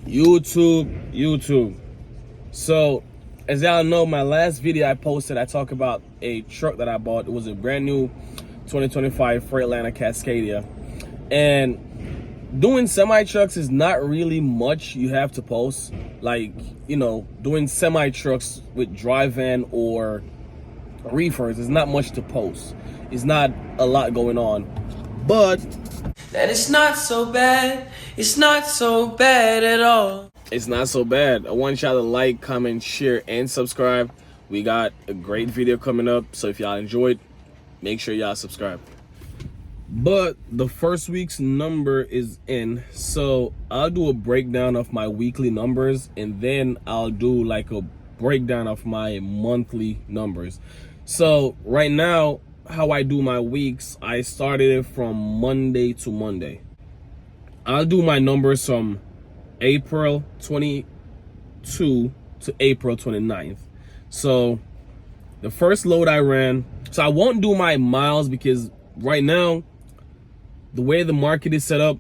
YouTube. So, as y'all know, my last video I posted, I talked about a truck that I bought. It was a brand new 2025 Freightliner Cascadia. And doing semi-trucks is not really much you have to post. Like, doing semi-trucks with dry van or reefers is not much to post. It's not a lot going on. But that it's not so bad. It's not so bad at all. It's not so bad. I want y'all to like, comment, share, and subscribe. We got a great video coming up, so if y'all enjoyed, make sure y'all subscribe. But the first week's number is in, so I'll do a breakdown of my weekly numbers, and then I'll do like a breakdown of my monthly numbers. So right now, how I do my weeks, I started it from Monday to Monday. I'll do my numbers from April 22 to April 29th. So the first load I ran, so I won't do my miles because right now, the way the market is set up,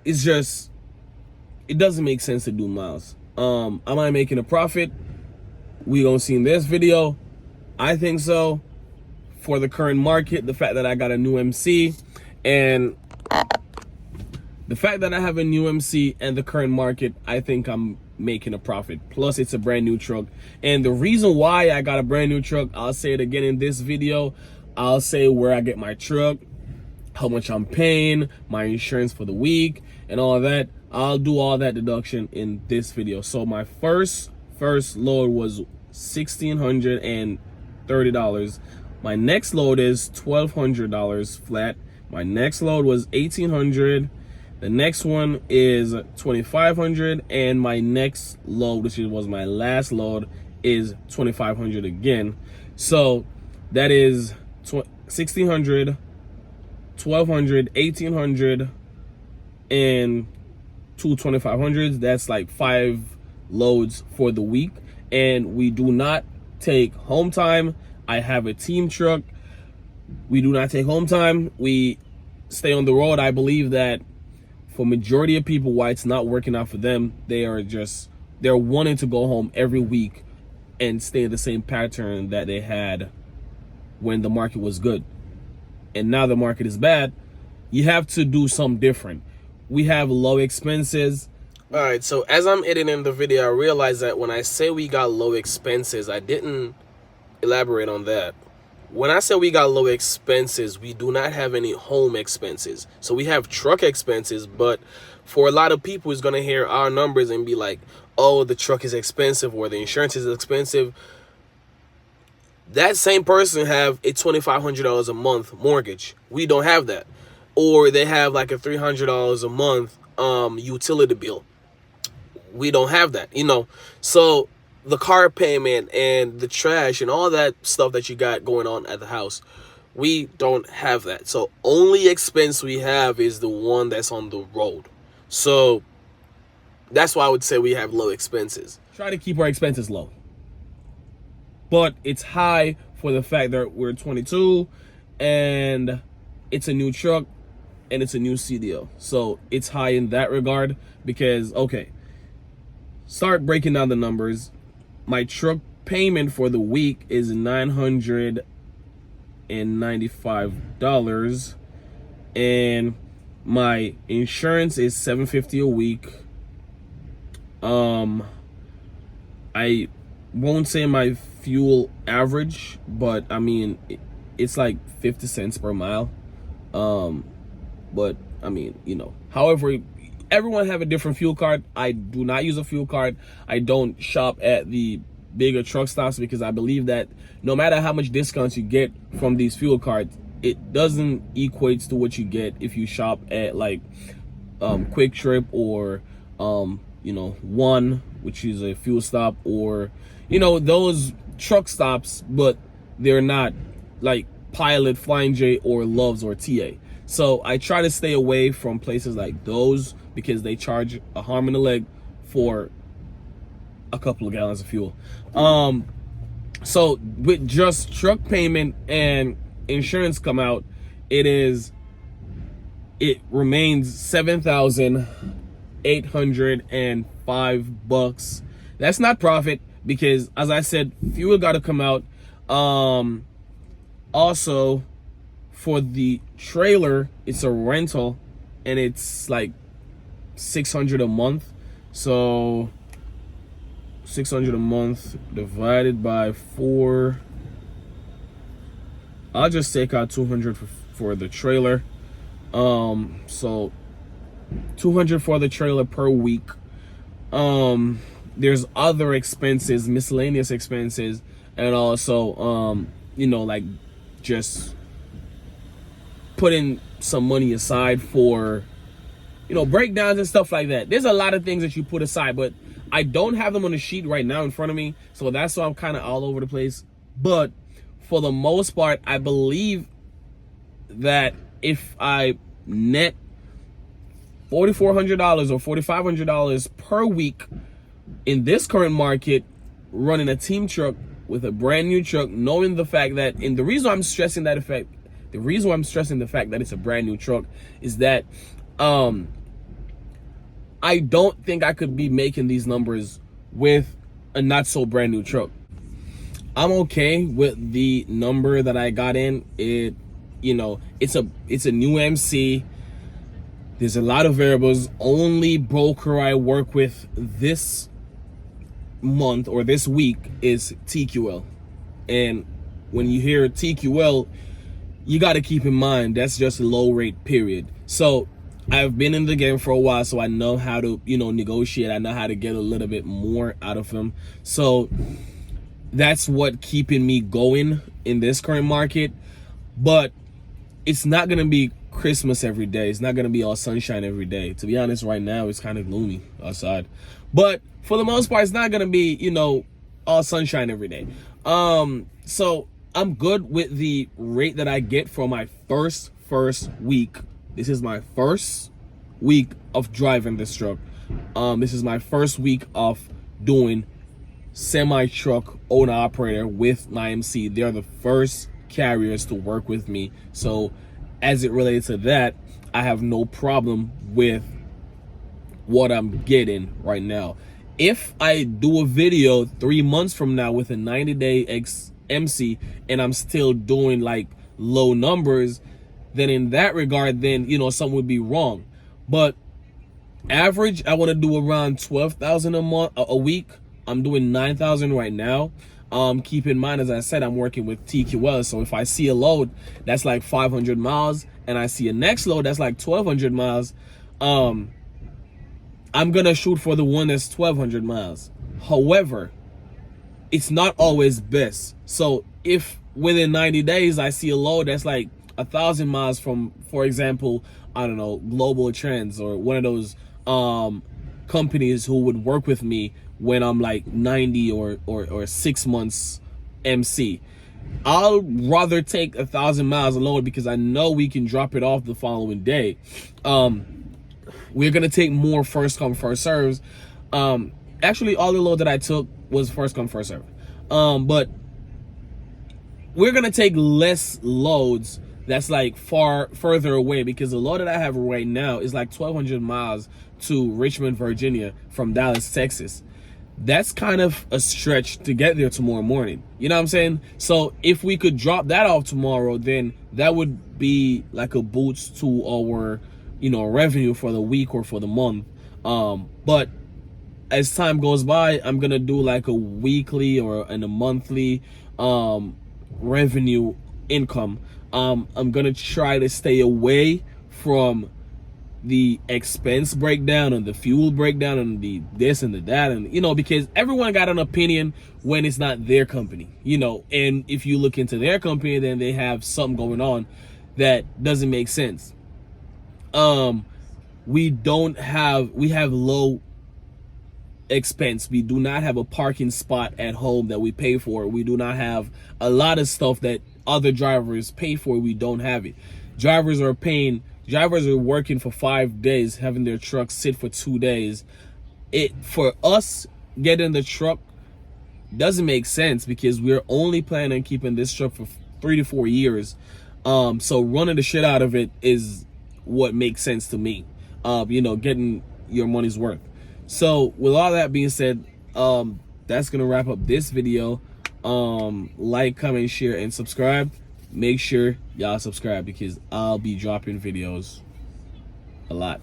it's just, it doesn't make sense to do miles. Am I making a profit? We gonna see in this video. I think so. For the current market, the fact that I got a new MC and the fact that I have a new MC and the current market, I think I'm making a profit. Plus, it's a brand new truck. And the reason why I got a brand new truck, I'll say it again in this video. I'll say where I get my truck, how much I'm paying, my insurance for the week, and all of that. I'll do all that deduction in this video. So my first load was $1,630. My next load is $1,200 flat. My next load was $1,800. The next one is $2,500, and my next load, which was my last load, is $2,500 again. So that is $1,600, $1,200, $1,800, and two $2,500s. That's like 5 loads for the week, and we do not take home time. I have a team truck. We do not take home time. We stay on the road. I believe that for majority of people, why it's not working out for them, they're wanting to go home every week and stay in the same pattern that they had when the market was good. And now the market is bad. You have to do something different. We have low expenses. All right, so as I'm editing the video, I realized that when I say we got low expenses, I didn't elaborate on that. When I say we got low expenses, we do not have any home expenses. So we have truck expenses, but for a lot of people, it's going to hear our numbers and be like, oh, the truck is expensive or the insurance is expensive. That same person have a $2,500 a month mortgage. We don't have that. Or they have like a $300 a month utility bill. We don't have that, So the car payment and the trash and all that stuff that you got going on at the house, we don't have that. So only expense we have is the one that's on the road. So that's why I would say we have low expenses. Try to keep our expenses low. But it's high for the fact that we're 22 and it's a new truck and it's a new CDL. So it's high in that regard because, okay, start breaking down the numbers. My truck payment for the week is $995, and my insurance is $750 a week. I won't say my fuel average, but I mean it's like 50 cents per mile. But I mean, however, everyone have a different fuel card. I do not use a fuel card. I don't shop at the bigger truck stops because I believe that no matter how much discounts you get from these fuel cards, it doesn't equate to what you get if you shop at like Quick Trip or One, which is a fuel stop, or those truck stops, but they're not like Pilot, Flying J, or Loves or TA. So I try to stay away from places like those because they charge a arm and a leg for a couple of gallons of fuel. So with just truck payment and insurance come out, it remains $7,000 $805. That's not profit because, as I said, fuel got to come out. Also, for the trailer, it's a rental, and it's like $600 a month. So $600 a month divided by 4. I'll just take out 200 for the trailer. So 200 for the trailer per week. There's other expenses, miscellaneous expenses, and also like just putting some money aside for breakdowns and stuff like that. There's a lot of things that you put aside, but I don't have them on the sheet right now in front of me, so that's why I'm kind of all over the place. But for the most part, I believe that if I net $4,400 or $4,500 per week in this current market, running a team truck with a brand new truck, knowing the fact that, and the reason I'm stressing the fact that it's a brand new truck is that I don't think I could be making these numbers with a not so brand new truck. I'm okay with the number that I got in. It's a new MC. There's a lot of variables. Only broker I work with this month or this week is TQL. And when you hear TQL, you got to keep in mind that's just a low rate, period. So I've been in the game for a while, so I know how to, negotiate. I know how to get a little bit more out of them. So that's what keeping me going in this current market. But it's not going to be Christmas every day. It's not going to be all sunshine every day. To be honest, right now, it's kind of gloomy outside. But for the most part, it's not going to be, all sunshine every day. So I'm good with the rate that I get for my first week. This is my first week of driving this truck. This is my first week of doing semi-truck owner-operator with my MC. They're the first carriers to work with me. So as it relates to that, I have no problem with what I'm getting right now. If I do a video 3 months from now with a 90-day MC and I'm still doing like low numbers, then in that regard, then something would be wrong. But average, I want to do around 12,000 a week. I'm doing 9,000 right now. Keep in mind, as I said, I'm working with TQL, so if I see a load that's like 500 miles and I see a next load that's like 1,200 miles, I'm gonna shoot for the one that's 1,200 miles. However, it's not always best. So if within 90 days I see a load that's like 1,000 miles from, for example, I don't know, Global Trends or one of those companies who would work with me when I'm like 90 or 6 months MC, I'll rather take 1,000 miles a load because I know we can drop it off the following day. We're gonna take more first come first serves. Actually, all the load that I took was first come first serve. But we're gonna take less loads that's like further away, because the load that I have right now is like 1,200 miles to Richmond, Virginia from Dallas, Texas. That's kind of a stretch to get there tomorrow morning. You know what I'm saying? So if we could drop that off tomorrow, then that would be like a boost to our, revenue for the week or for the month. But as time goes by, I'm gonna do like a weekly or a monthly revenue income. I'm gonna try to stay away from the expense breakdown and the fuel breakdown and the this and the that, and because everyone got an opinion when it's not their company, and if you look into their company, then they have something going on that doesn't make sense. We have low expense. We do not have a parking spot at home that we pay for. We do not have a lot of stuff that other drivers pay for. We don't have it. Drivers are working for 5 days, having their truck sit for 2 days. For us, getting the truck doesn't make sense because we're only planning on keeping this truck for 3 to 4 years. So running the shit out of it is what makes sense to me. Getting your money's worth. So with all that being said, that's gonna wrap up this video. Like, comment, share, and subscribe. Make sure y'all subscribe because I'll be dropping videos a lot.